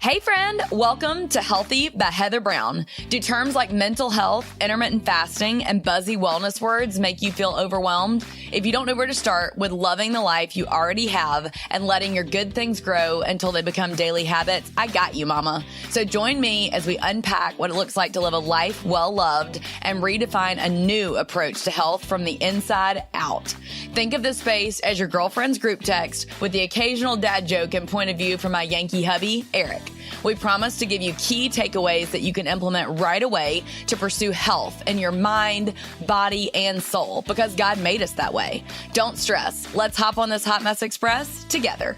Hey friend, welcome to Healthy by Heather Brown. Do terms like mental health, intermittent fasting, and buzzy wellness words make you feel overwhelmed? If you don't know where to start with loving the life you already have and letting your good things grow until they become daily habits, I got you, mama. So join me as we unpack what it looks like to live a life well loved and redefine a new approach to health from the inside out. Think of this space as your girlfriend's group text with the occasional dad joke and point of view from my Yankee hubby, Eric. We promise to give you key takeaways that you can implement right away to pursue health in your mind, body, and soul because God made us that way. Don't stress. Let's hop on this Hot Mess Express together.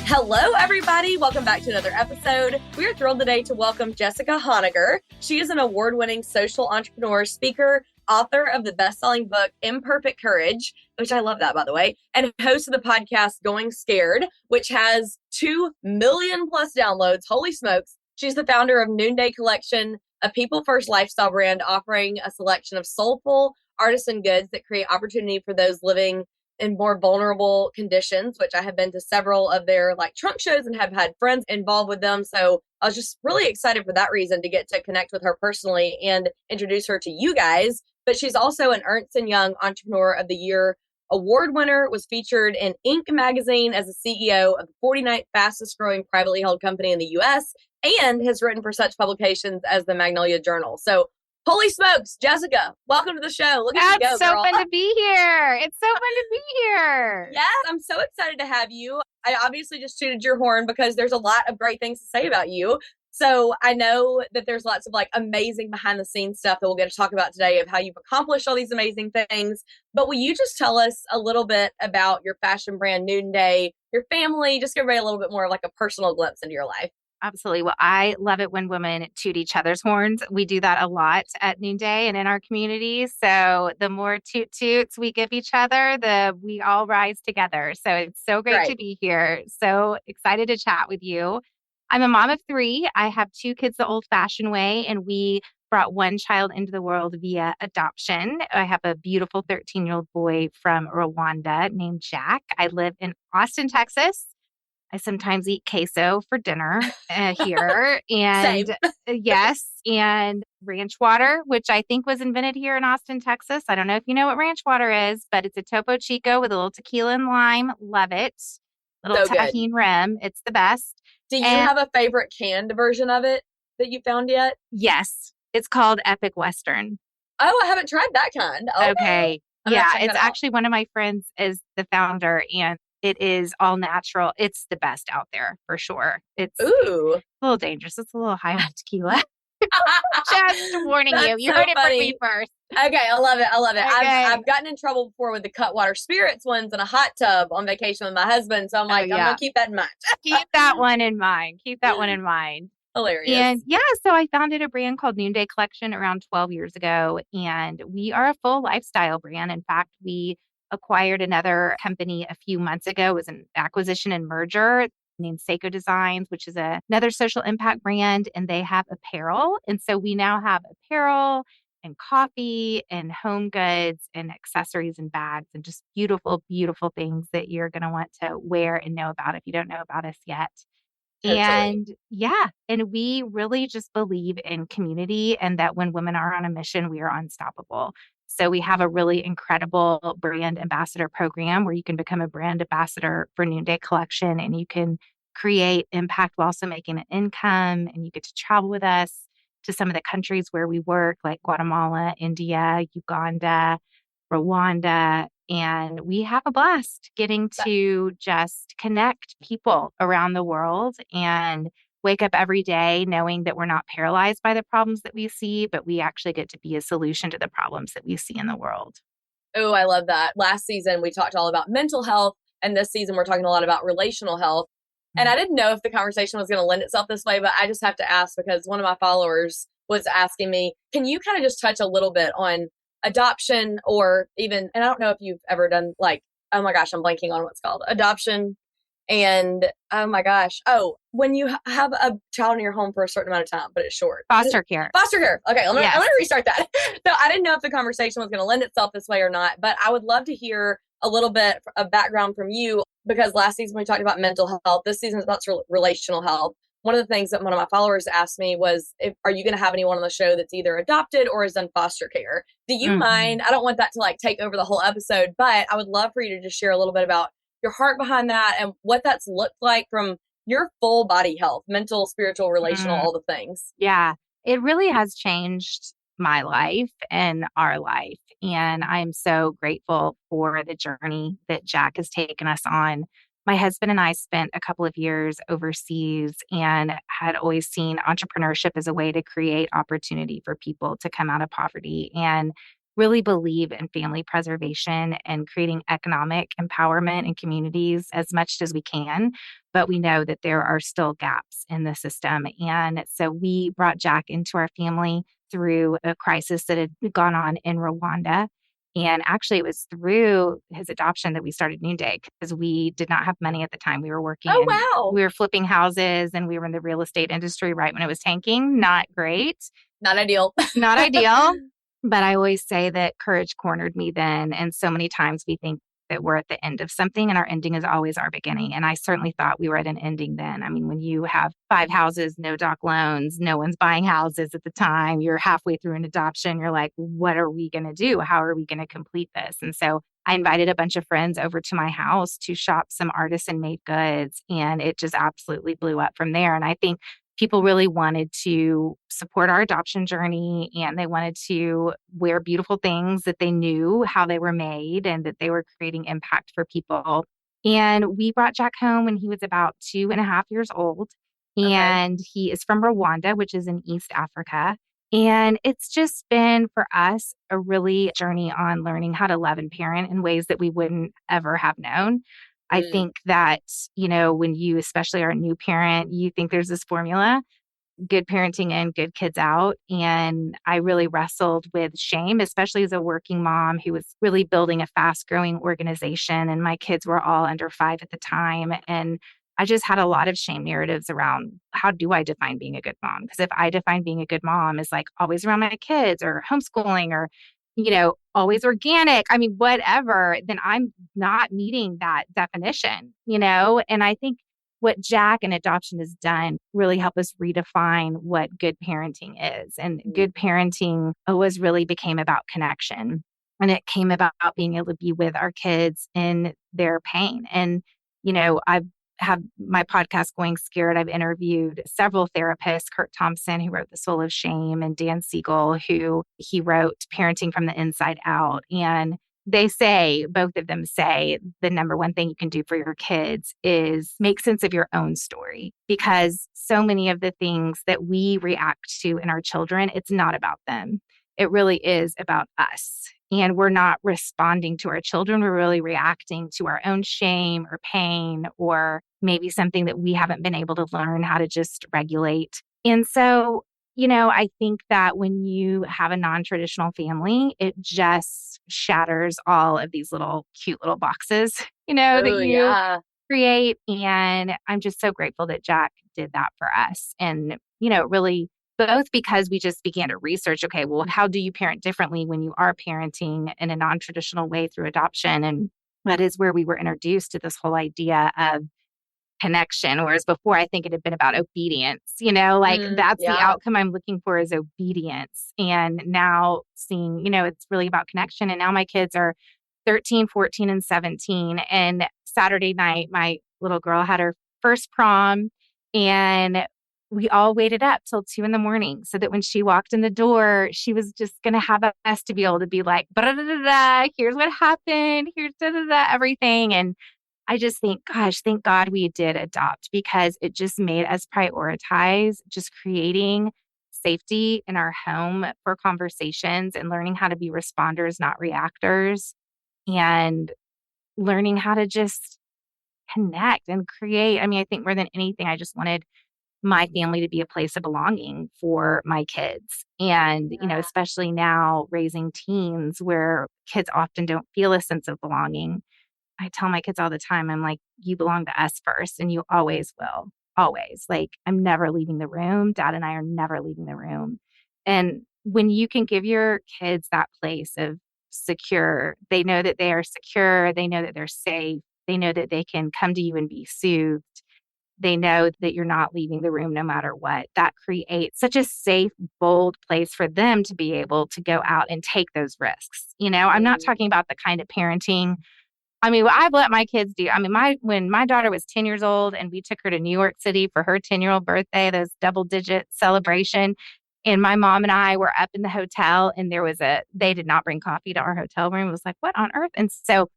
Hello, everybody. Welcome back to another episode. We are thrilled today to welcome Jessica Honegger. She is an award-winning social entrepreneur, speaker, author of the best-selling book, Imperfect Courage, which I love that, by the way, and host of the podcast, Going Scared, which has 2 million plus downloads. Holy smokes. She's the founder of Noonday Collection, a people-first lifestyle brand offering a selection of soulful artisan goods that create opportunity for those living in more vulnerable conditions, which I have been to several of their trunk shows and have had friends involved with them. So I was just really excited for that reason to get to connect with her personally and introduce her to you guys. But she's also an Ernst & Young Entrepreneur of the Year award winner, was featured in Inc. magazine as the CEO of the 49th fastest growing privately held company in the US, and has written for such publications as the Magnolia Journal. So holy smokes, Jessica, welcome to the show. Look at you go, It's so girl. fun to be here. It's so fun to be here. Yes, I'm so excited to have you. I obviously just tooted your horn because there's a lot of great things to say about you. So I know that there's lots of amazing behind the scenes stuff that we'll get to talk about today of how you've accomplished all these amazing things. But will you just tell us a little bit about your fashion brand, Noonday, your family, just give everybody a little bit more of a personal glimpse into your life? Absolutely. Well, I love it when women toot each other's horns. We do that a lot at Noonday and in our community. So the more toot toots we give each other, we all rise together. So it's so great to be here. So excited to chat with you. I'm a mom of 3. I have 2 kids the old-fashioned way, and we brought one child into the world via adoption. I have a beautiful 13-year-old boy from Rwanda named Jack. I live in Austin, Texas. I sometimes eat queso for dinner here. And yes, and ranch water, which I think was invented here in Austin, Texas. I don't know if you know what ranch water is, but it's a Topo Chico with a little tequila and lime. Love it. Little So tahini rim. It's the best. Do you have a favorite canned version of it that you found yet? Yes. It's called Epic Western. Oh, I haven't tried that kind. Okay. Yeah. It's actually one of my friends is the founder, and it is all natural. It's the best out there for sure. It's a little dangerous. It's a little high on tequila. Just warning you. You heard it from me first. Okay, I love it. I love it. Okay. I've gotten in trouble before with the Cutwater Spirits ones in a hot tub on vacation with my husband. So I'm I'm going to keep that in mind. Keep that one in mind. Keep that one in mind. Hilarious. And so I founded a brand called Noonday Collection around 12 years ago. And we are a full lifestyle brand. In fact, we acquired another company a few months ago. It was an acquisition and merger named Seiko Designs, which is another social impact brand, and they have apparel. And so we now have apparel and coffee and home goods and accessories and bags and just beautiful, beautiful things that you're going to want to wear and know about if you don't know about us yet. Totally. And we really just believe in community and that when women are on a mission, we are unstoppable. So we have a really incredible brand ambassador program where you can become a brand ambassador for Noonday Collection, and you can create impact while also making an income, and you get to travel with us to some of the countries where we work, like Guatemala, India, Uganda, Rwanda. And we have a blast getting to just connect people around the world and wake up every day knowing that we're not paralyzed by the problems that we see, but we actually get to be a solution to the problems that we see in the world. Oh, I love that. Last season, we talked all about mental health, and this season, we're talking a lot about relational health. And I didn't know if the conversation was going to lend itself this way, but I just have to ask because one of my followers was asking me, can you kind of just touch a little bit on adoption or even, and I don't know if you've ever done oh my gosh, I'm blanking on what's called adoption. And oh my gosh. Oh, when you have a child in your home for a certain amount of time, but it's short. Foster care. Foster care. Okay, I'm gonna restart that. So I didn't know if the conversation was going to lend itself this way or not, but I would love to hear a little bit of background from you because last season we talked about mental health. This season is about relational health. One of the things that one of my followers asked me was, if, are you going to have anyone on the show that's either adopted or is in foster care? Do you Mhm. mind? I don't want that to like take over the whole episode, but I would love for you to just share a little bit about your heart behind that and what that's looked like from your full body health, mental, spiritual, relational, Mm, all the things. yeah, it really has changed my life and our life. And I'm so grateful for the journey that Jack has taken us on. My husband and I spent a couple of years overseas and had always seen entrepreneurship as a way to create opportunity for people to come out of poverty and really believe in family preservation and creating economic empowerment in communities as much as we can. But we know that there are still gaps in the system. And so we brought Jack into our family through a crisis that had gone on in Rwanda. And actually, it was through his adoption that we started Noonday because we did not have money at the time. We were working Oh, and wow. we were flipping houses and we were in the real estate industry right when it was tanking. Not great, Not ideal. not ideal. But I always say that courage cornered me then. And so many times we think that we're at the end of something and our ending is always our beginning. And I certainly thought we were at an ending then. I mean, when you have 5 houses, no doc loans, no one's buying houses at the time, you're halfway through an adoption, you're like, what are we going to do? How are we going to complete this? And so I invited a bunch of friends over to my house to shop some artisan made goods. And it just absolutely blew up from there. And I think people really wanted to support our adoption journey and they wanted to wear beautiful things that they knew how they were made and that they were creating impact for people. And we brought Jack home when he was about 2.5 years old. Okay. And he is from Rwanda, which is in East Africa. And it's just been for us a really journey on learning how to love and parent in ways that we wouldn't ever have known. I Mm, think that, when you especially are a new parent, you think there's this formula, good parenting in, good kids out. And I really wrestled with shame, especially as a working mom who was really building a fast growing organization. And my kids were all under 5 at the time. And I just had a lot of shame narratives around how do I define being a good mom? Because if I define being a good mom as like always around my kids or homeschooling or, always organic, I mean, whatever, then I'm not meeting that definition. And I think what Jack and adoption has done really help us redefine what good parenting is. And mm, good parenting always really became about connection. And it came about being able to be with our kids in their pain. And, I have my podcast Going Scared. I've interviewed several therapists, Kurt Thompson, who wrote The Soul of Shame, and Dan Siegel, who he wrote Parenting from the Inside Out. And both of them say, the number one thing you can do for your kids is make sense of your own story because so many of the things that we react to in our children, it's not about them. It really is about us. And we're not responding to our children. We're really reacting to our own shame or pain or maybe something that we haven't been able to learn how to just regulate. And so I think that when you have a non-traditional family, it just shatters all of these little cute little boxes, that oh, you yeah. create. And I'm just so grateful that Jack did that for us. And, really both because we just began to research, okay, well, how do you parent differently when you are parenting in a non-traditional way through adoption? And that is where we were introduced to this whole idea of connection. Whereas before, I think it had been about obedience, like Mm, that's the yeah. outcome I'm looking for is obedience. And now seeing, it's really about connection. And now my kids are 13, 14, and 17. And Saturday night, my little girl had her first prom and we all waited up till 2 in the morning so that when she walked in the door, she was just going to have us to be able to be like, here's what happened. Here's everything. And I just think, gosh, thank God we did adopt because it just made us prioritize just creating safety in our home for conversations and learning how to be responders, not reactors, and learning how to just connect and create. I mean, I think more than anything, I just wanted my family to be a place of belonging for my kids. And, Yeah. especially now raising teens where kids often don't feel a sense of belonging. I tell my kids all the time, I'm like, you belong to us first, and you always will. Always. Like, I'm never leaving the room. Dad and I are never leaving the room. And when you can give your kids that place of secure. They know that they are secure. They know that they're safe. They know that they can come to you and be soothed. They know that you're not leaving the room no matter what. That creates such a safe, bold place for them to be able to go out and take those risks. I'm not Mhm. talking about the kind of parenting. I mean, what I've let my kids do. I mean, when my daughter was 10 years old and we took her to New York City for her 10-year-old birthday, those double-digit celebration, and my mom and I were up in the hotel and they did not bring coffee to our hotel room. It was like, what on earth? And so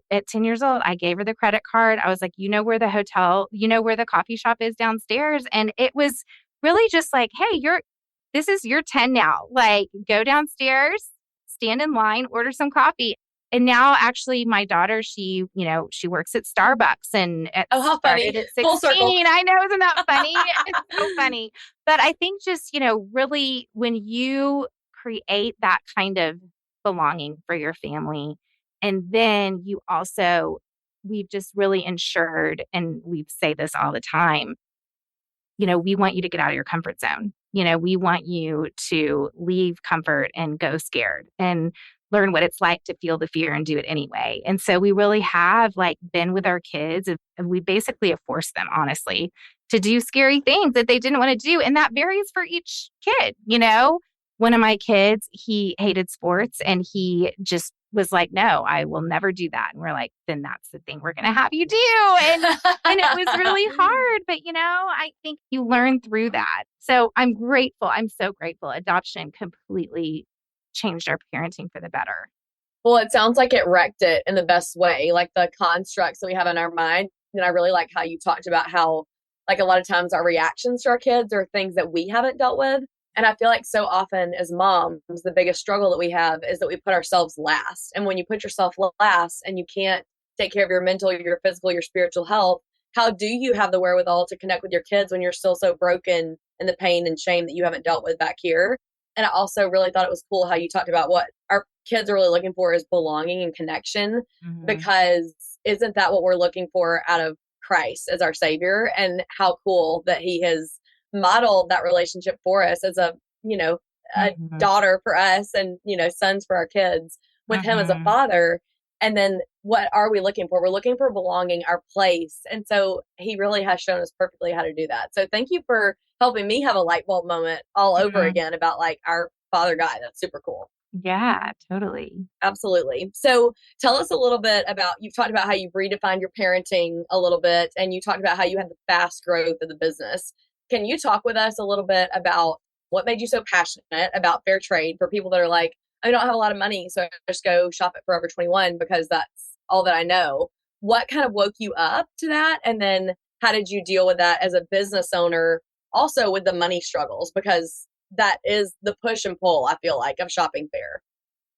at 10 years old, I gave her the credit card. I was like, where the coffee shop is downstairs. And it was really just like, hey, this is your 10 now. Like, go downstairs, stand in line, order some coffee. And now actually my daughter, she works at Starbucks and it Oh, how started funny. at Full circle. 16. I know, isn't that funny? It's so funny. But I think just, really when you create that kind of belonging for your family, and then we've just really ensured, and we say this all the time, we want you to get out of your comfort zone. We want you to leave comfort and go scared and learn what it's like to feel the fear and do it anyway. And so we really have like been with our kids and we basically have forced them, honestly, to do scary things that they didn't want to do. And that varies for each kid. One of my kids, he hated sports and he just was like, no, I will never do that. And we're like, then that's the thing we're going to have you do. And it was really hard, but I think you learn through that. So I'm grateful. I'm so grateful. Adoption completely changed our parenting for the better. Well, it sounds like it wrecked it in the best way, like the constructs that we have in our mind. And I really like how you talked about how, like, a lot of times our reactions to our kids are things that we haven't dealt with. And I feel like so often as moms, the biggest struggle that we have is that we put ourselves last. And when you put yourself last and you can't take care of your mental, your physical, your spiritual health, how do you have the wherewithal to connect with your kids when you're still so broken and the pain and shame that you haven't dealt with back here? And I also really thought it was cool how you talked about what our kids are really looking for is belonging and connection, Mm-hmm. because isn't that what we're looking for out of Christ as our savior? And how cool that he has modeled that relationship for us as a Mm-hmm. daughter for us and, sons for our kids with him as a Mm-hmm. father. And then what are we looking for? We're looking for belonging, our place. And so he really has shown us perfectly how to do that. So thank you for helping me have a light bulb moment all over Mm-hmm. again about like our father guy. That's super cool. Yeah, totally. Absolutely. So tell us a little bit about, you've talked about how you've redefined your parenting a little bit, and you talked about how you had the fast growth of the business. Can you talk with us a little bit about what made you so passionate about fair trade for people that are like, I don't have a lot of money, so I just go shop at Forever 21 because that's all that I know. What kind of woke you up to that? And then how did you deal with that as a business owner, also with the money struggles? Because that is the push and pull, I feel like, of shopping fair.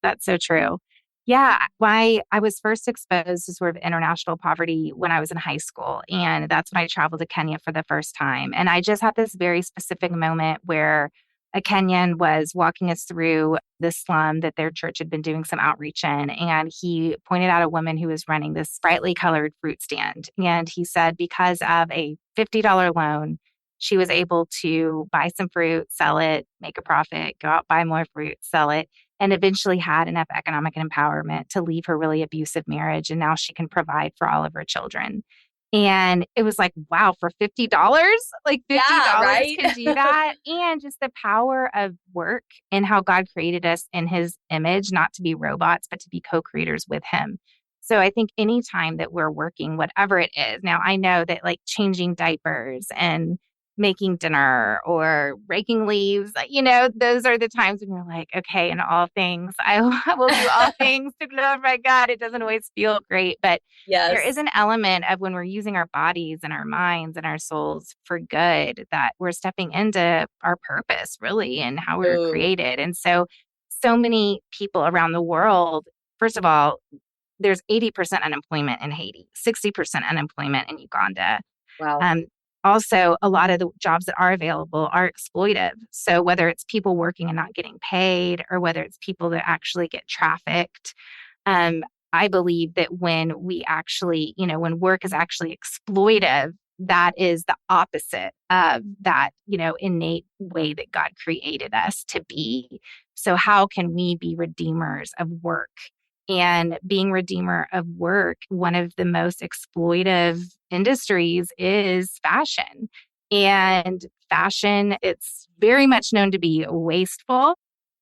That's so true. Yeah, I was first exposed to sort of international poverty when I was in high school. And that's when I traveled to Kenya for the first time. And I just had this very specific moment where a Kenyan was walking us through the slum that their church had been doing some outreach in. And he pointed out a woman who was running this brightly colored fruit stand. And he said, because of a $50 loan, she was able to buy some fruit, sell it, make a profit, go out, buy more fruit, sell it, and eventually had enough economic empowerment to leave her really abusive marriage. And now she can provide for all of her children. And it was like, wow, for $50, like Yeah, $50 right? can do that. And just the power of work and how God created us in his image, not to be robots, but to be co-creators with him. So I think anytime that we're working, whatever it is, now I know that like changing diapers and making dinner or raking leaves, those are the times when you're like, okay, in all things, I will do all things to glorify God. It doesn't always feel great, but there is Yes. an element of when we're using our bodies and our minds and our souls for good that we're stepping into our purpose, really, and how we were Ooh, created. And so many people around the world, first of all, there's 80% unemployment in Haiti, 60% unemployment in Uganda. wow. Um, Also, a lot of the jobs that are available are exploitive. So, whether it's people working and not getting paid, or whether it's people that actually get trafficked, um, I believe that when we actually, when work is actually exploitive, that is the opposite of that, innate way that God created us to be. So how can we be redeemers of work? And being redeemer of work, one of the most exploitive industries is fashion. And fashion, it's very much known to be wasteful.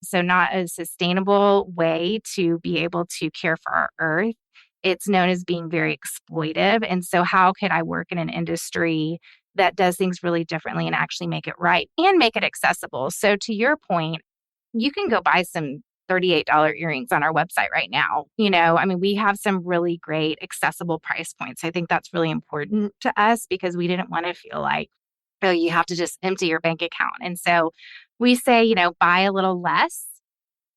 So not a sustainable way to be able to care for our earth. It's known as being very exploitive. And so how could I work in an industry that does things really differently and actually make it right and make it accessible? So to your point, you can go buy some $38 earrings on our website right now. I mean, we have some really great accessible price points. I think that's really important to us because we didn't want to feel like, oh, you have to just empty your bank account. And so we say, buy a little less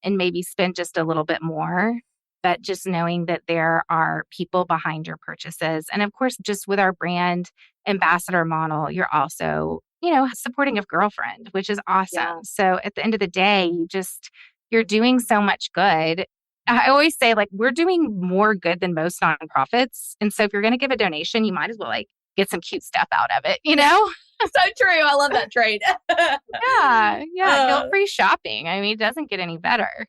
and maybe spend just a little bit more, but just knowing that there are people behind your purchases. And of course, just with our brand ambassador model, you're also, supporting a girlfriend, which is awesome. Yeah. So at the end of the day, you're doing so much good. I always say, like, we're doing more good than most nonprofits. And so if you're going to give a donation, you might as well get some cute stuff out of it, So true. I love that trait. Yeah. Guilt-free shopping. I mean, it doesn't get any better.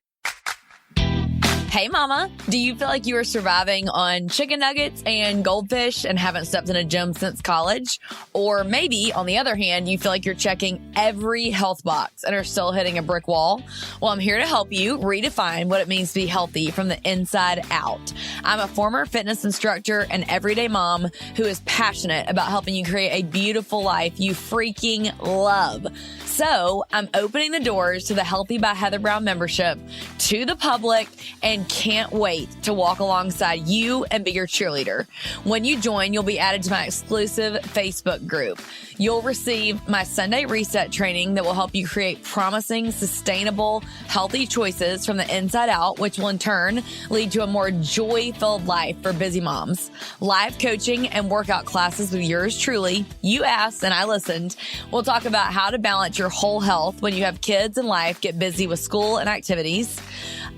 Hey mama, do you feel like you are surviving on chicken nuggets and goldfish and haven't stepped in a gym since college? Or maybe, on the other hand, you feel like you're checking every health box and are still hitting a brick wall? Well, I'm here to help you redefine what it means to be healthy from the inside out. I'm a former fitness instructor and everyday mom who is passionate about helping you create a beautiful life you freaking love. So I'm opening the doors to the Healthy by Heather Brown membership to the public and can't wait to walk alongside you and be your cheerleader. When you join, you'll be added to my exclusive Facebook group. You'll receive my Sunday reset training that will help you create promising, sustainable, healthy choices from the inside out, which will in turn lead to a more joy-filled life for busy moms. Live coaching and workout classes with yours truly. You asked and I listened. We'll talk about how to balance your whole health when you have kids and life get busy with school and activities.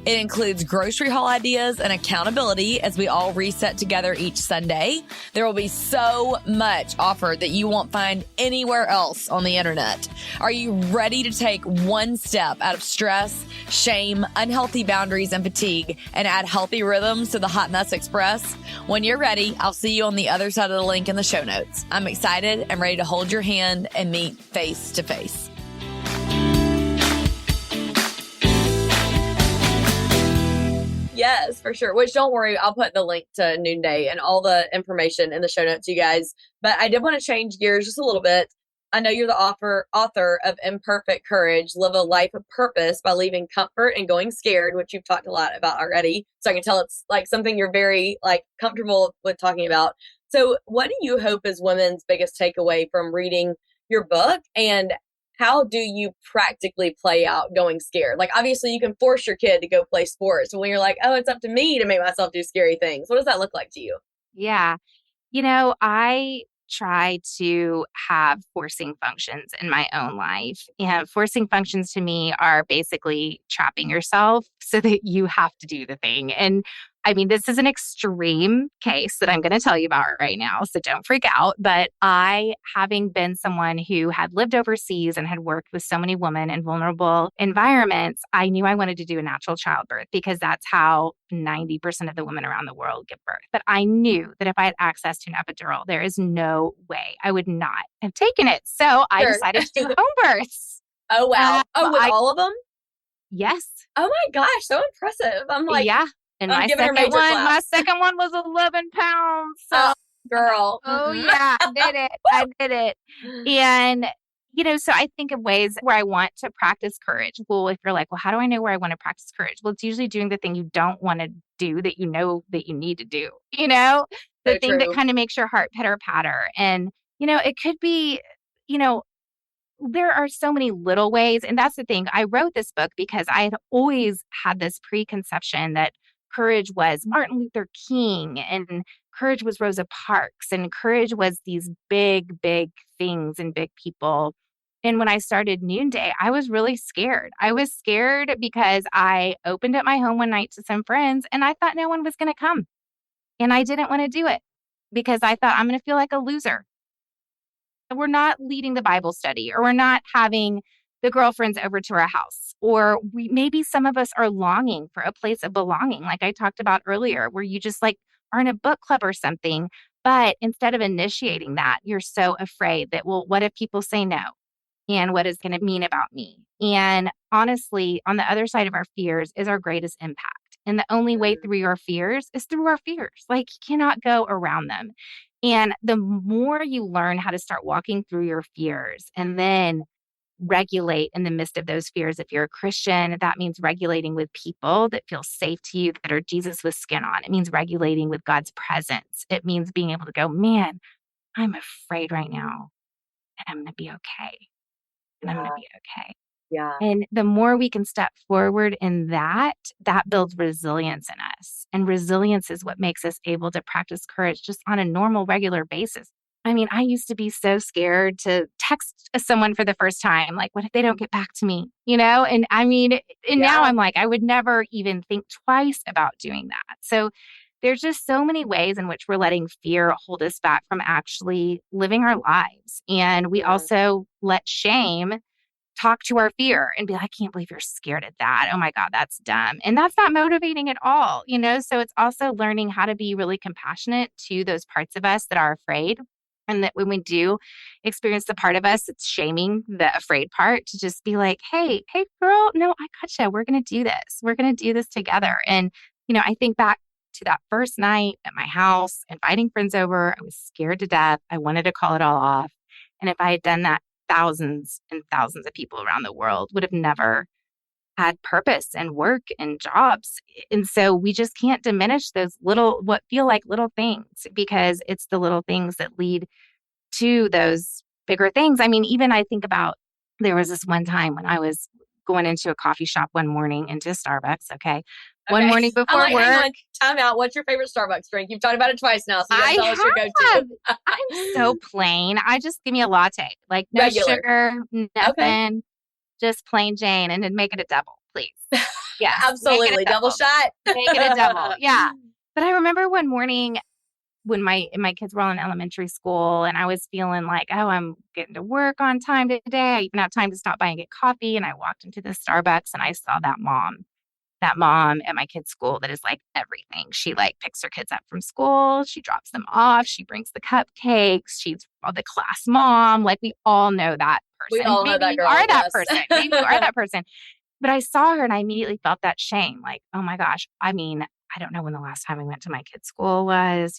It includes grocery haul ideas and accountability as we all reset together each Sunday. There will be so much offered that you won't find anywhere else on the internet. Are you ready to take one step out of stress, shame, unhealthy boundaries, and fatigue and add healthy rhythms to the Hot Mess Express? When you're ready, I'll see you on the other side of the link in the show notes. I'm excited and ready to hold your hand and meet face to face. Yes, for sure. Which, don't worry, I'll put the link to Noonday and all the information in the show notes, you guys. But I did want to change gears just a little bit. I know you're the author of Imperfect Courage, Live a Life of Purpose by Leaving Comfort and Going Scared, which you've talked a lot about already. So I can tell it's like something you're very comfortable with talking about. So what do you hope is women's biggest takeaway from reading your book? And how do you practically play out going scared? Like, obviously you can force your kid to go play sports, but when you're like, oh, it's up to me to make myself do scary things. What does that look like to you? Yeah. I try to have forcing functions in my own life. And forcing functions to me are basically trapping yourself so that you have to do the thing. And I mean, this is an extreme case that I'm going to tell you about right now, so don't freak out. But I, having been someone who had lived overseas and had worked with so many women in vulnerable environments, I knew I wanted to do a natural childbirth because that's how 90% of the women around the world give birth. But I knew that if I had access to an epidural, there is no way I would not have taken it. So I decided to do home births. Oh, wow. All of them? Yes. Oh my gosh, so impressive. I'm like, yeah. And I'm my giving her major claps. My second one was 11 pounds. So, oh, girl. Oh, yeah, I did it. I did it. And, so I think of ways where I want to practice courage. Well, if you're like, well, how do I know where I want to practice courage? Well, it's usually doing the thing you don't want to do that you know that you need to do, the So thing true. that kind of makes your heart pitter patter. And, it could be, there are so many little ways. And that's the thing. I wrote this book because I had always had this preconception that courage was Martin Luther King and courage was Rosa Parks and courage was these big, big things and big people. And when I started Noonday, I was really scared. I was scared because I opened up my home one night to some friends and I thought no one was going to come. And I didn't want to do it because I thought I'm going to feel like a loser. We're not leading the Bible study or we're not having the girlfriends over to our house. Or maybe some of us are longing for a place of belonging, like I talked about earlier, where you just like are in a book club or something. But instead of initiating that, you're so afraid that, well, what if people say no? And what is going to mean about me? And honestly, on the other side of our fears is our greatest impact. And the only way through your fears is through our fears. Like, you cannot go around them. And the more you learn how to start walking through your fears and then regulate in the midst of those fears. If you're a Christian, that means regulating with people that feel safe to you, that are Jesus with skin on. It means regulating with God's presence. It means being able to go, man, I'm afraid right now, and I'm going to be okay. And I'm going to be okay. Yeah. And the more we can step forward in that, that builds resilience in us. And resilience is what makes us able to practice courage just on a normal, regular basis. I mean, I used to be so scared to text someone for the first time. Like, what if they don't get back to me? And I mean, and now I'm like, I would never even think twice about doing that. So there's just so many ways in which we're letting fear hold us back from actually living our lives. And we also let shame talk to our fear and be like, I can't believe you're scared of that. Oh my God, that's dumb. And that's not motivating at all, So it's also learning how to be really compassionate to those parts of us that are afraid. And that when we do experience the part of us, it's shaming the afraid part, to just be like, hey, girl, no, I gotcha. We're going to do this. We're going to do this together. And, I think back to that first night at my house, inviting friends over. I was scared to death. I wanted to call it all off. And if I had done that, thousands and thousands of people around the world would have never had purpose and work and jobs. And so we just can't diminish those what feel like little things, because it's the little things that lead to those bigger things. I mean, even I think about, there was this one time when I was going into a coffee shop one morning, into Starbucks. Okay. One morning before work. Hang on, time out. What's your favorite Starbucks drink? You've talked about it twice now, so you gotta tell us your go-to. I'm so plain. I just give me a latte, like no Regular. Sugar, nothing, just plain Jane, and then make it a double, please. Yeah, absolutely. Double shot. Make it a double. Yeah. But I remember one morning when my kids were all in elementary school, and I was feeling like, oh, I'm getting to work on time today. I even have time to stop by and get coffee. And I walked into the Starbucks and I saw that mom at my kids' school that is like everything. She like picks her kids up from school. She drops them off. She brings the cupcakes. She's the class mom. Like, we all know that person. We all know that girl. Maybe you are that person. Maybe you are that person. But I saw her and I immediately felt that shame. Like, oh my gosh. I mean, I don't know when the last time I went to my kids' school was,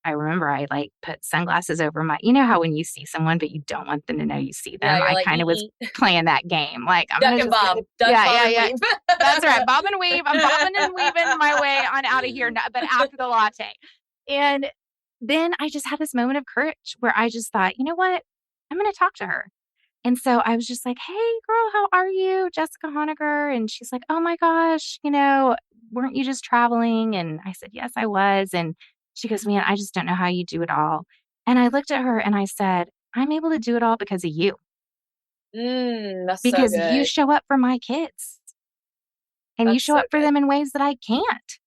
I remember I like put sunglasses over my, how when you see someone, but you don't want them to know you see them. Yeah, I kind of was playing that game. Like, I'm Duck and Bob. Yeah. That's right. Bob and weave. I'm bobbing and weaving my way on out of here, but after the latte. And then I just had this moment of courage where I just thought, you know what? I'm going to talk to her. And so I was just like, hey, girl, how are you? Jessica Honegger. And she's like, oh my gosh, weren't you just traveling? And I said, yes, I was. And she goes, man, I just don't know how you do it all. And I looked at her and I said, I'm able to do it all because of you. That's because so good. you show up for my kids. And you show up for them in ways that I can't.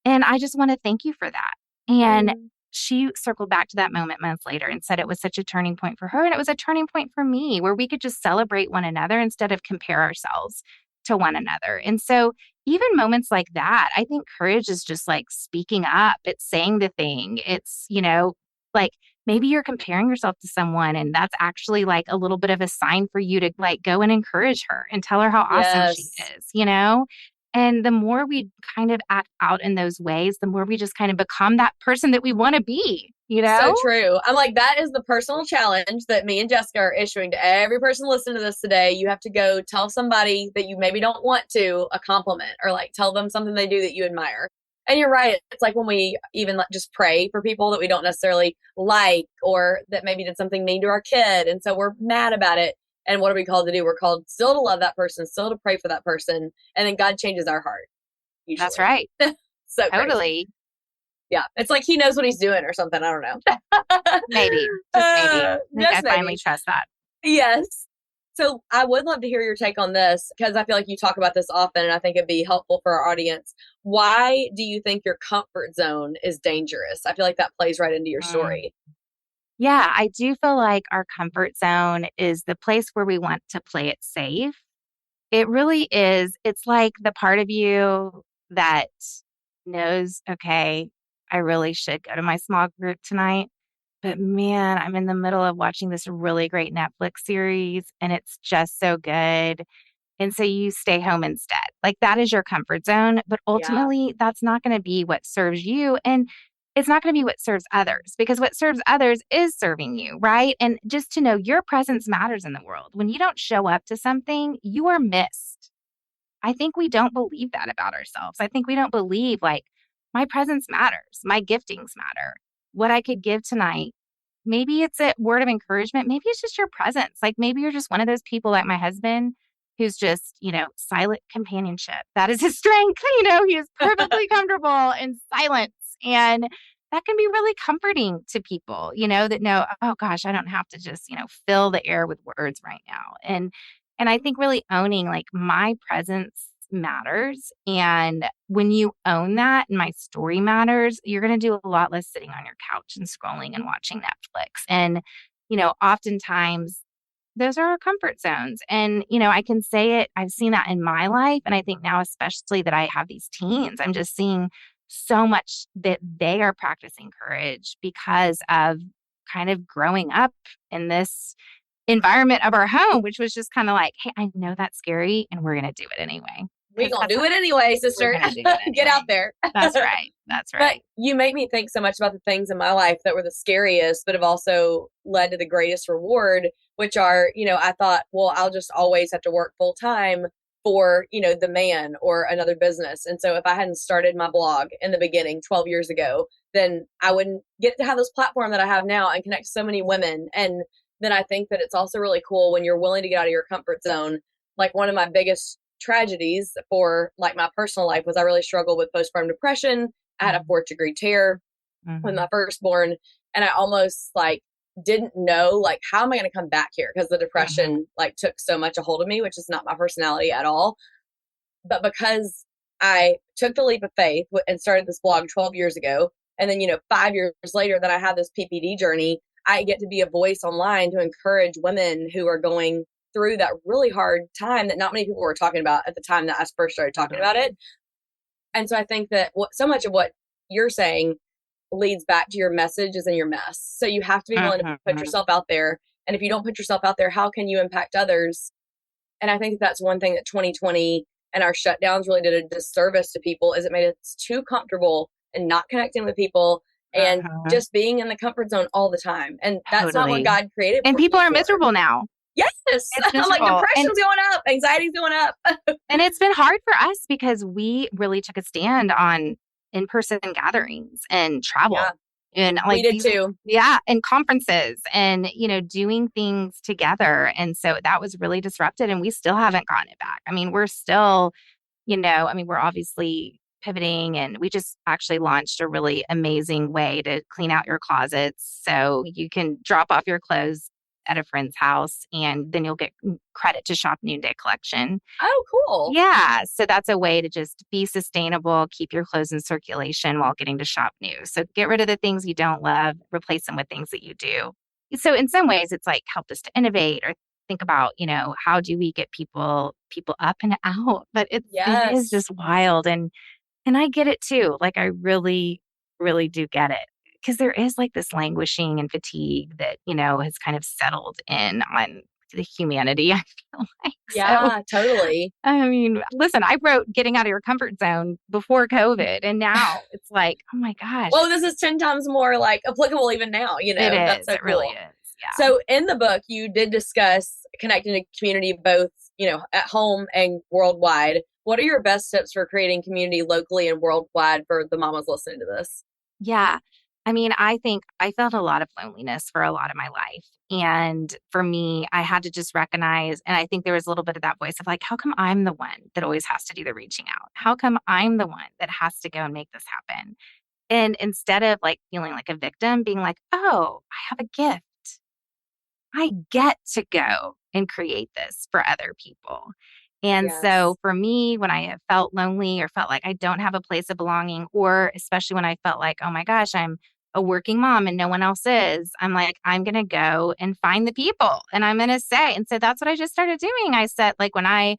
And I just want to thank you for that. And she circled back to that moment months later and said it was such a turning point for her. And it was a turning point for me, where we could just celebrate one another instead of compare ourselves to one another. And so even moments like that, I think courage is just like speaking up. It's saying the thing. It's, like maybe you're comparing yourself to someone, and that's actually like a little bit of a sign for you to like go and encourage her and tell her how awesome she is, And the more we kind of act out in those ways, the more we just kind of become that person that we want to be, So true. I'm like, that is the personal challenge that me and Jessica are issuing to every person listening to this today. You have to go tell somebody that you maybe don't want to a compliment, or like tell them something they do that you admire. And you're right. It's like when we even just pray for people that we don't necessarily like, or that maybe did something mean to our kid. And so we're mad about it. And what are we called to do? We're called still to love that person, still to pray for that person. And then God changes our heart. Usually. That's right. So totally. Crazy. Yeah. It's like he knows what he's doing or something. I don't know. Maybe. Just maybe. I finally trust that. Yes. So I would love to hear your take on this, because I feel like you talk about this often, and I think it'd be helpful for our audience. Why do you think your comfort zone is dangerous? I feel like that plays right into your story. Yeah, I do feel like our comfort zone is the place where we want to play it safe. It really is. It's like the part of you that knows, okay, I really should go to my small group tonight. But man, I'm in the middle of watching this really great Netflix series and it's just so good. And so you stay home instead. Like that is your comfort zone. But Yeah. ultimately, that's not going to be what serves you. And it's not going to be what serves others because what serves others is serving you, right? And just to know your presence matters in the world. When you don't show up to something, you are missed. I think we don't believe that about ourselves. I think we don't believe like my presence matters, my giftings matter. What I could give tonight, maybe it's a word of encouragement, maybe it's just your presence. Like maybe you're just one of those people like my husband who's just, silent companionship. That is his strength. He is perfectly comfortable in silence. And that can be really comforting to people, that know, oh gosh, I don't have to just, fill the air with words right now. And I think really owning like my presence matters. And when you own that and my story matters, you're going to do a lot less sitting on your couch and scrolling and watching Netflix. And, oftentimes those are our comfort zones. And, I can say it, I've seen that in my life. And I think now, especially that I have these teens, I'm just seeing so much that they are practicing courage because of kind of growing up in this environment of our home, which was just kind of like, hey, I know that's scary and we're going to do it anyway. We Because gonna that's do what it anyway, we're sister. going to do it Get out anyway. there. That's right. That's But right. you make me think so much about the things in my life that were the scariest, but have also led to the greatest reward, which are, I thought, well, I'll just always have to work full time for, the man or another business. And so if I hadn't started my blog in the beginning 12 years ago, then I wouldn't get to have this platform that I have now and connect so many women. And then I think that it's also really cool when you're willing to get out of your comfort zone. Like one of my biggest tragedies for like my personal life was I really struggled with postpartum depression. I had a 4th-degree tear with my firstborn, and I almost like didn't know like how am I going to come back here because the depression like took so much a hold of me, which is not my personality at all. But because I took the leap of faith and started this blog 12 years ago, and then 5 years later that I had this PPD journey, I get to be a voice online to encourage women who are going through that really hard time that not many people were talking about at the time that I first started talking about it. And so I think that so much of what you're saying leads back to your message is in your mess. So you have to be willing to put yourself out there. And if you don't put yourself out there, how can you impact others? And I think that's one thing that 2020 and our shutdowns really did a disservice to people is it made us too comfortable and not connecting with people and just being in the comfort zone all the time. And that's not what Totally. God created. And people are miserable now. Yes. It's I'm like, miserable. depression's going up, anxiety's going up. And it's been hard for us because we really took a stand on in-person gatherings and travel. Yeah. And We like did too. Yeah, and conferences and doing things together. And so that was really disrupted and we still haven't gotten it back. I mean, we're still, we're obviously pivoting and we just actually launched a really amazing way to clean out your closets so you can drop off your clothes at a friend's house and then you'll get credit to shop Noonday Collection. Oh, cool. Yeah. So that's a way to just be sustainable, keep your clothes in circulation while getting to shop new. So get rid of the things you don't love, replace them with things that you do. So in some ways it's like helped us to innovate or think about, how do we get people up and out? But it is just wild. And I get it too. Like I really, really do get it. Because there is like this languishing and fatigue that, has kind of settled in on the humanity, I feel like. Yeah, totally. I mean, listen, I wrote Getting Out of Your Comfort Zone before COVID, and now it's like, oh my gosh. Well, this is 10 times more like applicable even now, It is. That's so it cool. Really is. Yeah. So in the book, you did discuss connecting to community both, at home and worldwide. What are your best tips for creating community locally and worldwide for the mamas listening to this? Yeah. I mean, I think I felt a lot of loneliness for a lot of my life. And for me, I had to just recognize, and I think there was a little bit of that voice of like, how come I'm the one that always has to do the reaching out? How come I'm the one that has to go and make this happen? And instead of like feeling like a victim, being like, oh, I have a gift. I get to go and create this for other people. And so for me, when I have felt lonely or felt like I don't have a place of belonging, or especially when I felt like, oh my gosh, I'm a working mom and no one else is, I'm like, I'm going to go and find the people and I'm going to say, and so that's what I just started doing. I said, like, when a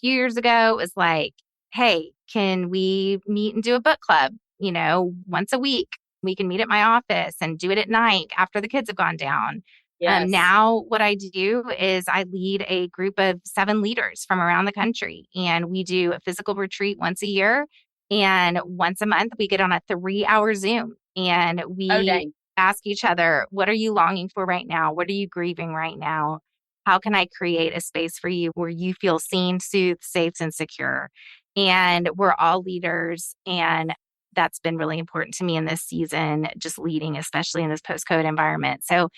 few years ago, it was like, hey, can we meet and do a book club, once a week? We can meet at my office and do it at night after the kids have gone down. Yes. Now what I do is I lead a group of 7 leaders from around the country, and we do a physical retreat once a year. And once a month, we get on a 3-hour Zoom and Oh, we dang. ask each other, what are you longing for right now? What are you grieving right now? How can I create a space for you where you feel seen, soothed, safe, and secure? And we're all leaders. And that's been really important to me in this season, just leading, especially in this post-COVID environment. So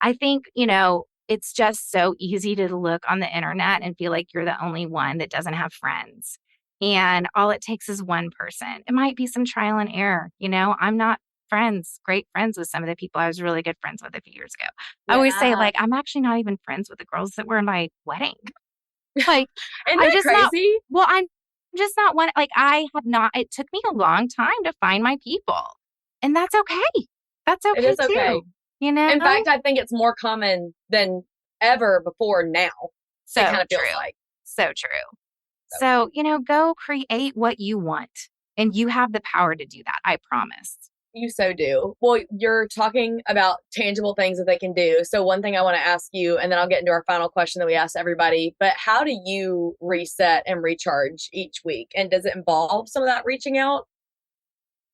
I think, it's just so easy to look on the internet and feel like you're the only one that doesn't have friends. And all it takes is one person. It might be some trial and error. I'm not great friends with some of the people I was really good friends with a few years ago. I always say, Yeah. like, I'm actually not even friends with the girls that were in my wedding. Like, Isn't that crazy? I'm just not one. Like, it took me a long time to find my people. And that's okay. That's okay It is okay. too. In fact, I think it's more common than ever before now. So it kind of true. feels like. So true. So, go create what you want. And you have the power to do that. I promise. You so do. Well, you're talking about tangible things that they can do. So one thing I want to ask you, and then I'll get into our final question that we ask everybody, but how do you reset and recharge each week? And does it involve some of that reaching out?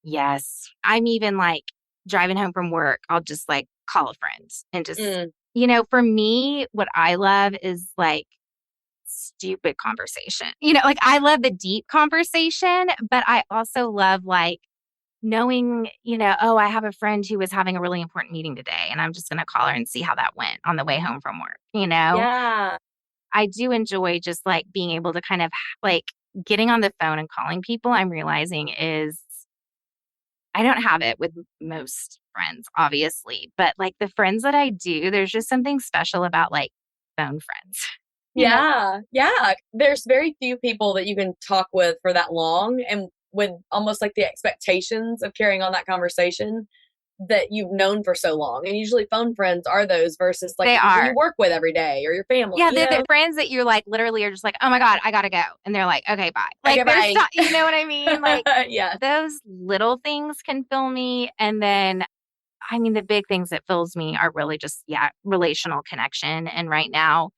Yes. I'm even like driving home from work. I'll just like call a friend and just, for me, what I love is like stupid conversation. Like I love the deep conversation, but I also love like knowing, oh, I have a friend who was having a really important meeting today and I'm just going to call her and see how that went on the way home from work. Yeah. I do enjoy just like being able to kind of like getting on the phone and calling people. I'm realizing is I don't have it with most friends, obviously, but like the friends that I do, there's just something special about like phone friends. Yeah. Yeah. There's very few people that you can talk with for that long and with almost like the expectations of carrying on that conversation that you've known for so long. And usually phone friends are those versus like people you work with every day or your family. Yeah, they're the friends that you're like literally are just like, oh my God, I gotta go. And they're like, okay, bye. Like okay, bye. You know what I mean? Like yeah. Those little things can fill me. And then the big things that fills me are really just, relational connection. And right now,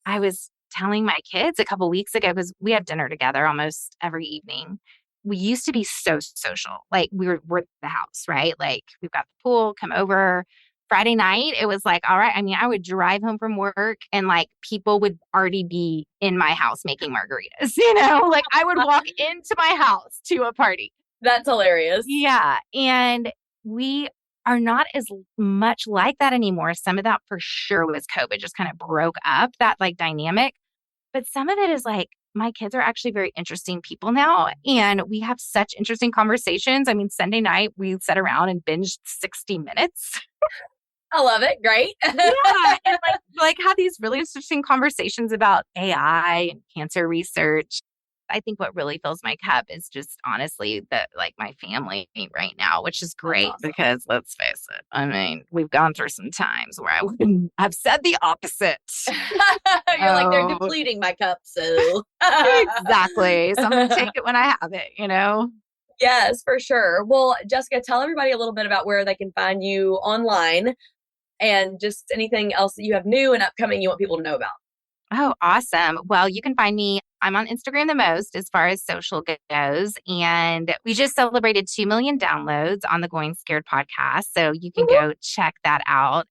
I was telling my kids a couple weeks ago, because we have dinner together almost every evening. We used to be so social. Like we're at the house, right? Like we've got the pool, come over. Friday night, it was like, all right. I would drive home from work and like people would already be in my house making margaritas, like I would walk into my house to a party. That's hilarious. Yeah. And we are not as much like that anymore. Some of that for sure was COVID just kind of broke up that like dynamic. But some of it is like my kids are actually very interesting people now. And we have such interesting conversations. Sunday night we sat around and binged 60 minutes. I love it. Great. Yeah. And like have these really interesting conversations about AI and cancer research. I think what really fills my cup is just honestly like my family right now, which is great because let's face it. We've gone through some times where I wouldn't have said the opposite. You're like, they're depleting my cup. So exactly. So I'm going to take it when I have it, Yes, for sure. Well, Jessica, tell everybody a little bit about where they can find you online and just anything else that you have new and upcoming you want people to know about. Oh, awesome. Well, you can find me. I'm on Instagram the most as far as social goes. And we just celebrated 2 million downloads on the Going Scared podcast. So you can go check that out.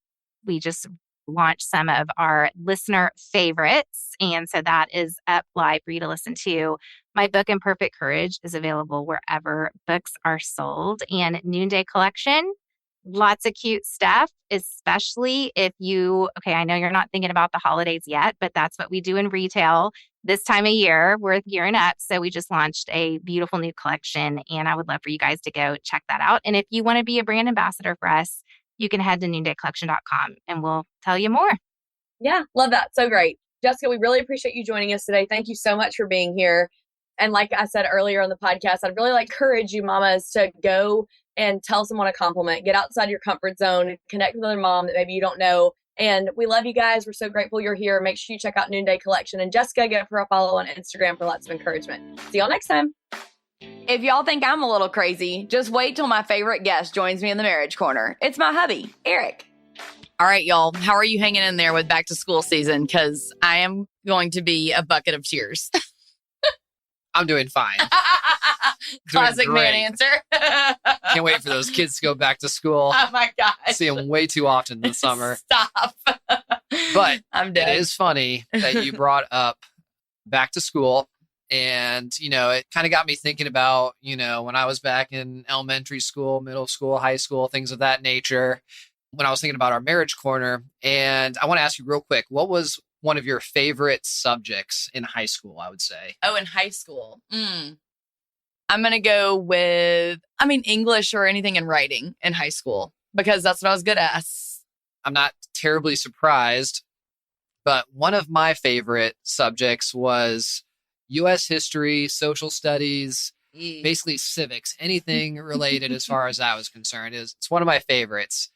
We just launched some of our listener favorites. And so that is up live for you to listen to. My book, Imperfect Courage, is available wherever books are sold. And Noonday Collection, lots of cute stuff, especially if I know you're not thinking about the holidays yet, but that's what we do in retail this time of year. We're gearing up. So we just launched a beautiful new collection and I would love for you guys to go check that out. And if you want to be a brand ambassador for us, you can head to noondaycollection.com and we'll tell you more. Yeah, love that. So great. Jessica, we really appreciate you joining us today. Thank you so much for being here. And like I said earlier on the podcast, I'd really like encourage you mamas to go and tell someone a compliment. Get outside your comfort zone, connect with another mom that maybe you don't know. And we love you guys. We're so grateful you're here. Make sure you check out Noonday Collection. And Jessica, give her a follow on Instagram for lots of encouragement. See y'all next time. If y'all think I'm a little crazy, just wait till my favorite guest joins me in the marriage corner. It's my hubby, Eric. All right, y'all. How are you hanging in there with back to school season? Because I am going to be a bucket of tears. I'm doing fine. Classic man answer. Can't wait for those kids to go back to school. Oh my gosh. I see them way too often this summer. Stop. But I'm dead. It is funny that you brought up back to school. And, it kind of got me thinking about, when I was back in elementary school, middle school, high school, things of that nature, when I was thinking about our marriage corner. And I want to ask you real quick, what was one of your favorite subjects in high school, I would say? Oh, in high school. I'm going to go with, English or anything in writing in high school, because that's what I was good at. I'm not terribly surprised, but one of my favorite subjects was U.S. history, social studies, basically civics, anything related as far as I was concerned. It's one of my favorites.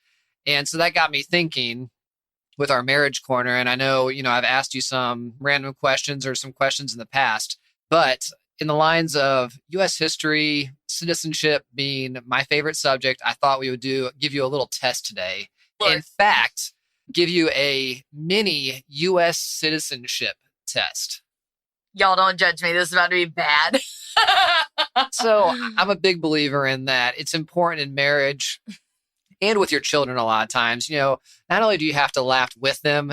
And so that got me thinking with our marriage corner. And I know, I've asked you some random questions or some questions in the past, but in the lines of U.S. history, citizenship being my favorite subject, I thought we would give you a little test today. Sure. In fact, give you a mini U.S. citizenship test. Y'all don't judge me. This is about to be bad. So I'm a big believer in that. It's important in marriage and with your children a lot of times. Not only do you have to laugh with them,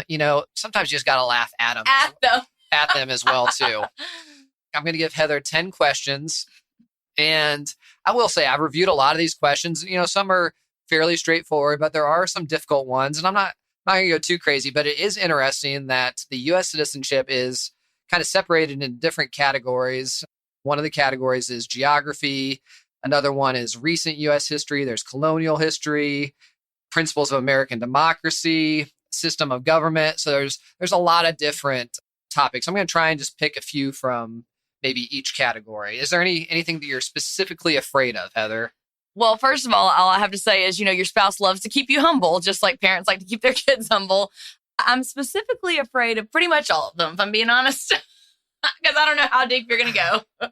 sometimes you just got to laugh at them. At them as well, too. I'm going to give Heather 10 questions. And I will say I've reviewed a lot of these questions. Some are fairly straightforward, but there are some difficult ones. And I'm not going to go too crazy, but it is interesting that the U.S. citizenship is kind of separated in different categories. One of the categories is geography. Another one is recent U.S. history. There's colonial history, principles of American democracy, system of government. So there's a lot of different topics. I'm going to try and just pick a few from maybe each category. Is there anything that you're specifically afraid of, Heather? Well, first of all I have to say is, your spouse loves to keep you humble, just like parents like to keep their kids humble. I'm specifically afraid of pretty much all of them, if I'm being honest, because I don't know how deep you're going to go.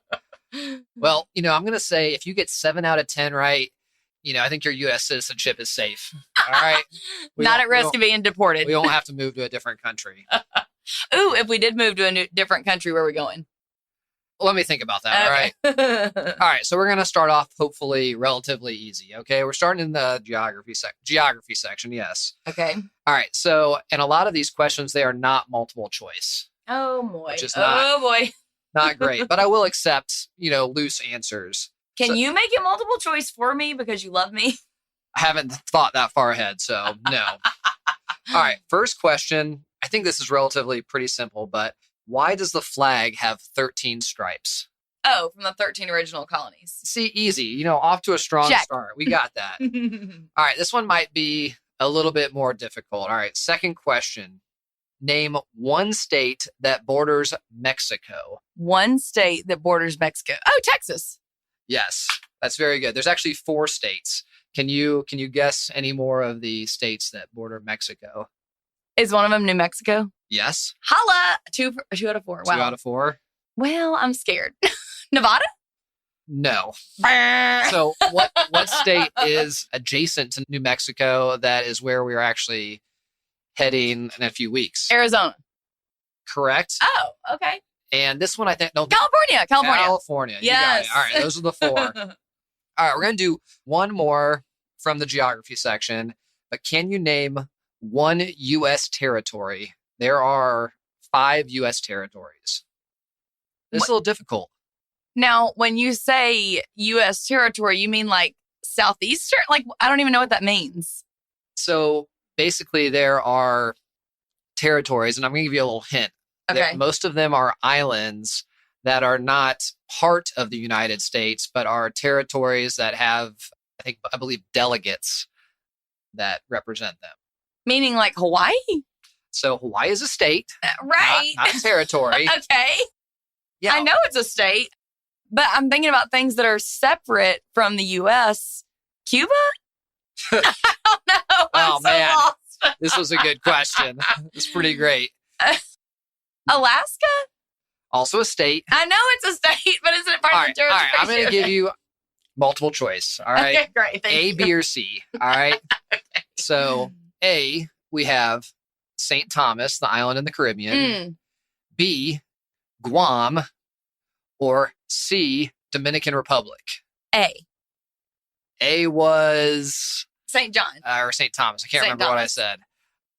Well, I'm going to say if you get 7 out of 10 right, I think your U.S. citizenship is safe. All right. Not at risk of being deported. We won't have to move to a different country. Ooh, if we did move to a different country, where are we going? Well, let me think about that. Okay. All right. So we're going to start off hopefully relatively easy. Okay. We're starting in the geography section. Yes. Okay. All right. So, and a lot of these questions, they are not multiple choice. Oh boy. Which is not great, but I will accept, loose answers. Can you make it multiple choice for me because you love me? I haven't thought that far ahead, so no. All right. First question. I think this is relatively pretty simple, but why does the flag have 13 stripes? Oh, from the 13 original colonies. See, easy. Off to a strong start. We got that. All right. This one might be a little bit more difficult. All right. Second question. Name one state that borders Mexico. One state that borders Mexico. Oh, Texas. Yes. That's very good. There's actually 4 states. Can you guess any more of the states that border Mexico? Is one of them New Mexico? Yes. Holla! 2 out of 4. Wow. 2 out of 4. Well, I'm scared. Nevada? No. So what state is adjacent to New Mexico that is where we're actually heading in a few weeks? Arizona. Correct. Oh, okay. And this one I think... No, California. Yes. You got it. All right. Those are the 4. All right. We're going to do one more from the geography section. But can you name one U.S. territory? There are 5 U.S. territories. This is a little difficult. Now, when you say U.S. territory, you mean like southeastern? Like, I don't even know what that means. So basically, there are territories, and I'm going to give you a little hint. Okay. Most of them are islands that are not part of the United States, but are territories that have, I believe, delegates that represent them. Meaning like Hawaii? So Hawaii is a state. Right. Not a territory. Okay. Yeah. I know it's a state, but I'm thinking about things that are separate from the U.S. Cuba? I don't know. I'm so man. lost. This was a good question. It's pretty great. Alaska? Also a state. I know it's a state, but isn't it part All of right, the all jurisdiction? right. I'm going to give you multiple choice. All right. Okay, great. Thank A, you. B, or C. All right. So A, we have St. Thomas, the island in the Caribbean. Mm. B, Guam, or C, Dominican Republic. A was St. John. or St. Thomas. I can't St. remember what I Thomas. said.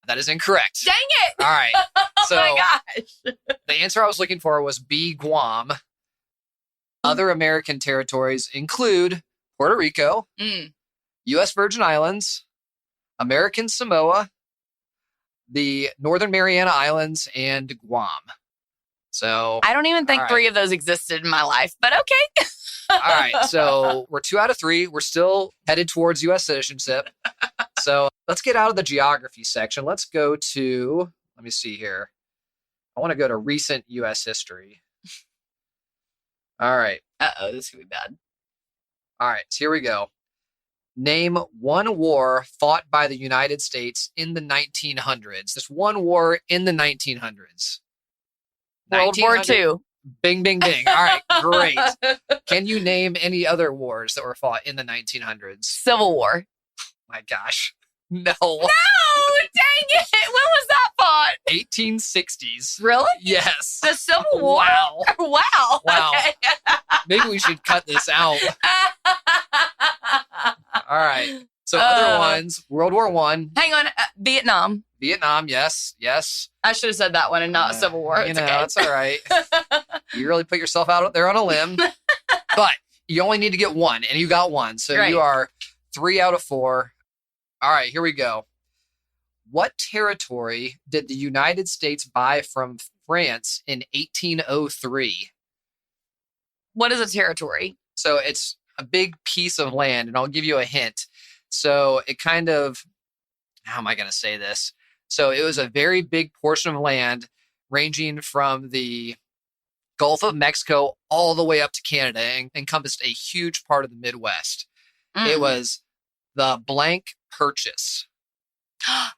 That is incorrect. Dang it. All right. Oh So my gosh. the answer I was looking for was B, Guam. Other American territories include Puerto Rico, Mm. U.S. Virgin Islands, American Samoa, the Northern Mariana Islands, and Guam. So, I don't even think All right. 3 of those existed in my life, but okay. all right. So we're 2 out of 3. We're still headed towards U.S. citizenship. So let's get out of the geography section. Let's go to, let me see here. I want to go to recent U.S. history. All right. Uh-oh, this could be bad. All right. So here we go. Name one war fought by the United States in the 1900s. This one war in the 1900s. World War 1900 II. Bing, bing, bing. All right, great. Can you name any other wars that were fought in the 1900s? Civil War. My gosh. No. No, dang it. When was that fought? 1860s. Really? Yes. The Civil War? Wow. Wow. Wow. Okay. Maybe we should cut this out. All right. So other ones, World War One, Hang on. Vietnam. Vietnam, yes, yes. I should have said that one and not Civil War. You It's know, okay. it's all right. You really put yourself out there on a limb. But you only need to get one, and you got one. So Right. you are 3 out of 4. All right, here we go. What territory did the United States buy from France in 1803? What is a territory? So it's a big piece of land, and I'll give you a hint. So it kind of, how am I going to say this? So it was a very big portion of land ranging from the Gulf of Mexico all the way up to Canada and encompassed a huge part of the Midwest. It was the blank purchase.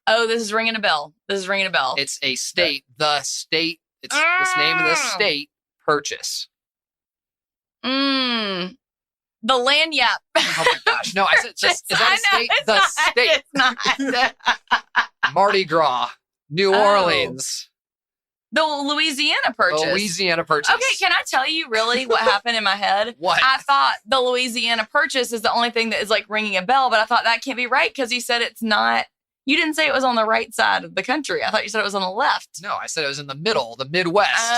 Oh, this is ringing a bell. It's a state, the state, it's the name of the state, purchase. The land yap. Oh my gosh. No, I said, is that a state? It's The not, state. It's not. Mardi Gras, New Oh. Orleans, The Louisiana purchase. Louisiana purchase. Okay, can I tell you really what happened in my head? What? I thought the Louisiana purchase is the only thing that is like ringing a bell, but I thought that can't be right because you said it's not. You didn't say it was on the right side of the country. I thought you said it was on the left. No, I said it was in the middle, the Midwest.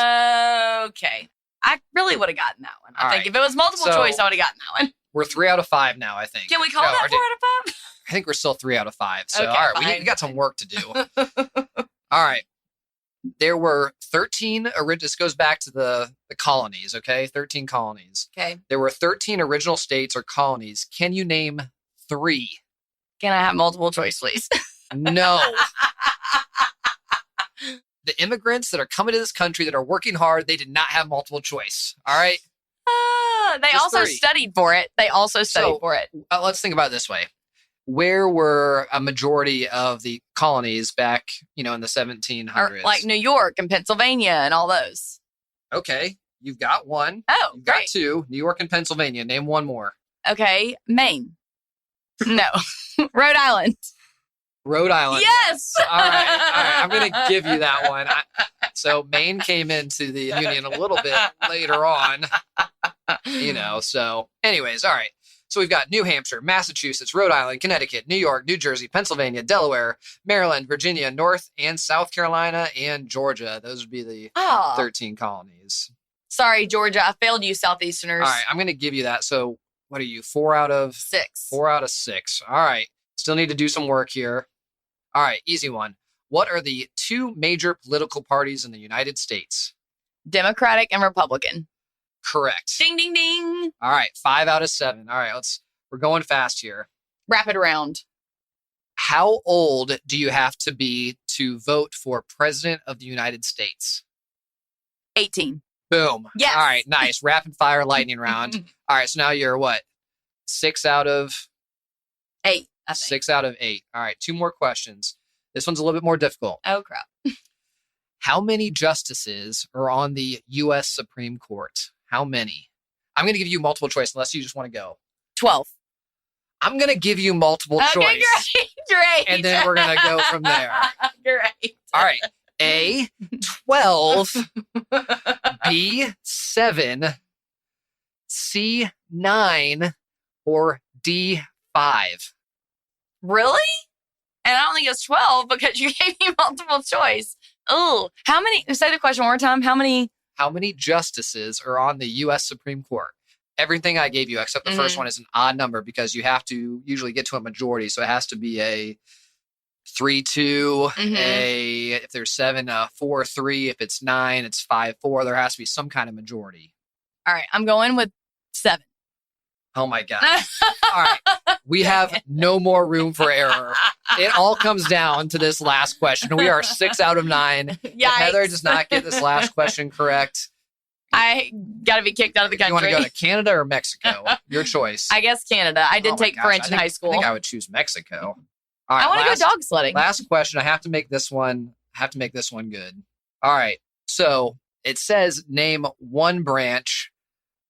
Okay. I really would have gotten that one. I All think right. if it was multiple So- choice, I would have gotten that one. We're 3 out of 5 now, I think. Can we call No, that or 4 out of 5? I think we're still 3 out of 5. So, Okay, all right, we fine. got some work to do. All right. There were 13, this goes back to the colonies, okay? 13 colonies. Okay. There were 13 original states or colonies. Can you name 3? Can I have multiple choice, please? No. The immigrants that are coming to this country that are working hard, they did not have multiple choice. All right. They Just also 3. studied for it. So- for it. Let's think about it this way. Where were a majority of the colonies back, in the 1700s? Or like New York and Pennsylvania and all those. Okay, you've got 1. Oh, You've got great. 2. New York and Pennsylvania. Name 1 more. Okay. Maine. No. Rhode Island. Rhode Island. Yes. All right. I'm going to give you that one. So Maine came into the Union a little bit later on, So anyways, all right. So we've got New Hampshire, Massachusetts, Rhode Island, Connecticut, New York, New Jersey, Pennsylvania, Delaware, Maryland, Virginia, North and South Carolina, and Georgia. Those would be the Oh, 13 colonies. sorry, Georgia. I failed you, Southeasterners. All right. I'm going to give you that. So what are you? 4 out of 6. 4 out of 6. All right. Still need to do some work here. All right. Easy one. What are the 2 major political parties in the United States? Democratic and Republican. Correct. Ding, ding, ding. All right. 5 out of 7. All right. We're going fast here. Rapid round. How old do you have to be to vote for president of the United States? 18. Boom. Yes. All right. Nice. Rapid fire lightning round. All right. So now you're what? 6 out of 8, I think. 6 out of 8. All right, 2 more questions. This one's a little bit more difficult. Oh, crap. How many justices are on the U.S. Supreme Court? How many? I'm going to give you multiple choice unless you just want to go. 12. I'm going to give you multiple choice. Okay, great. And then we're going to go from there. Great. All right. A, 12. B, 7. C, 9. Or D, 5. Really? And I don't think it's 12 because you gave me multiple choice. Oh, how many? Say the question one more time. How many? How many justices are on the U.S. Supreme Court? Everything I gave you, except the first one, is an odd number because you have to usually get to a majority. So it has to be a 3-2, if there's 7, 4-3. If it's 9, it's 5-4. There has to be some kind of majority. All right. I'm going with 7. Oh my God. All right. We have no more room for error. It all comes down to this last question. We are 6 out of 9. If Heather does not get this last question correct, I got to be kicked out of the country. You want to go to Canada or Mexico? Your choice. I guess Canada. I did take French in high school. I think I would choose Mexico. All right, I want to go dog sledding. Last question. I have to make this one good. All right. So it says name one branch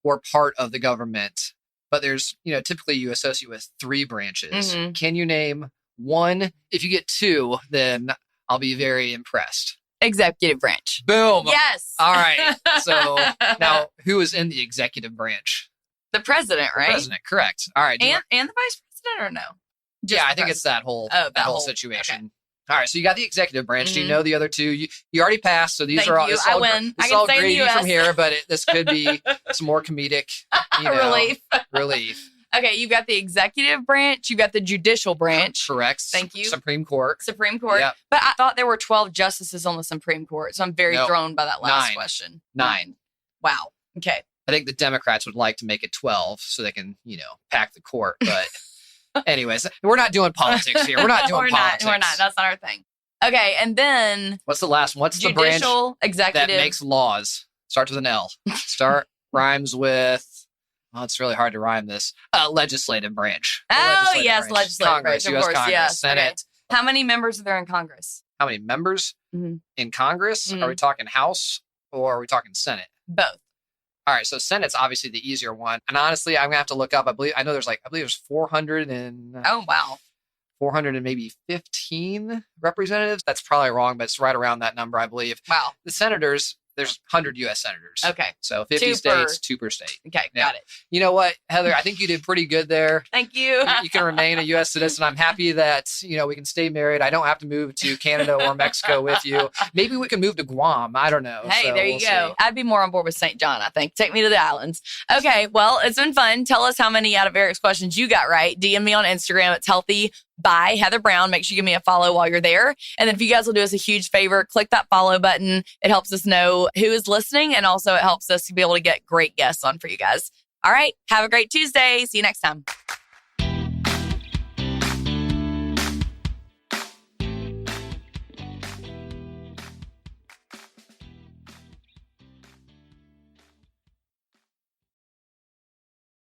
or part of the government, but there's, typically you associate with 3 branches. Can you name one? If you get 2, then I'll be very impressed. Executive branch. Boom. Yes. All right. So now who is in the executive branch? The president, right? The president, correct. All right. And the vice president or no? Just I think it's that whole situation. Okay. All right. So you got the executive branch. Do you know the other 2? You already passed. So these Thank are all, you. I win. This I is can all stay in the gravy US. from here, but this could be some more comedic relief. Okay, you got the executive branch, you got the judicial branch. Correct. Thank you. Supreme Court. Yep. But I thought there were 12 justices on the Supreme Court, so I'm very thrown by that last question. 9. Wow. Okay. I think the Democrats would like to make it 12 so they can, pack the court. But anyways, we're not doing politics here. We're not doing politics. We're not. That's not our thing. Okay, and then what's the last one? What's the branch executive that makes laws? Starts with an L. Rhymes with. Well, it's really hard to rhyme this. Legislative branch. Legislative Congress, branch. U.S. Of course, Congress, Senate. Okay. How many members are there in Congress? How many members in Congress? Are we talking House or are we talking Senate? Both. All right, so Senate's obviously the easier one. And honestly, I'm gonna have to look up. I believe there's 400 and 400 and maybe 15 representatives. That's probably wrong, but it's right around that number, I believe. Wow. The senators. There's 100 U.S. senators. Okay. So 50 states, 2 per state. Okay, got it. You know what, Heather? I think you did pretty good there. Thank you. You can remain a U.S. citizen. I'm happy that, we can stay married. I don't have to move to Canada or Mexico with you. Maybe we can move to Guam. I don't know. Hey, so there you go. See. I'd be more on board with St. John, I think. Take me to the islands. Okay, well, it's been fun. Tell us how many out of Eric's questions you got right. DM me on Instagram. It's Healthy by Heather Brown. Make sure you give me a follow while you're there. And then if you guys will do us a huge favor, click that follow button. It helps us know who is listening. And also it helps us to be able to get great guests on for you guys. All right. Have a great Tuesday. See you next time.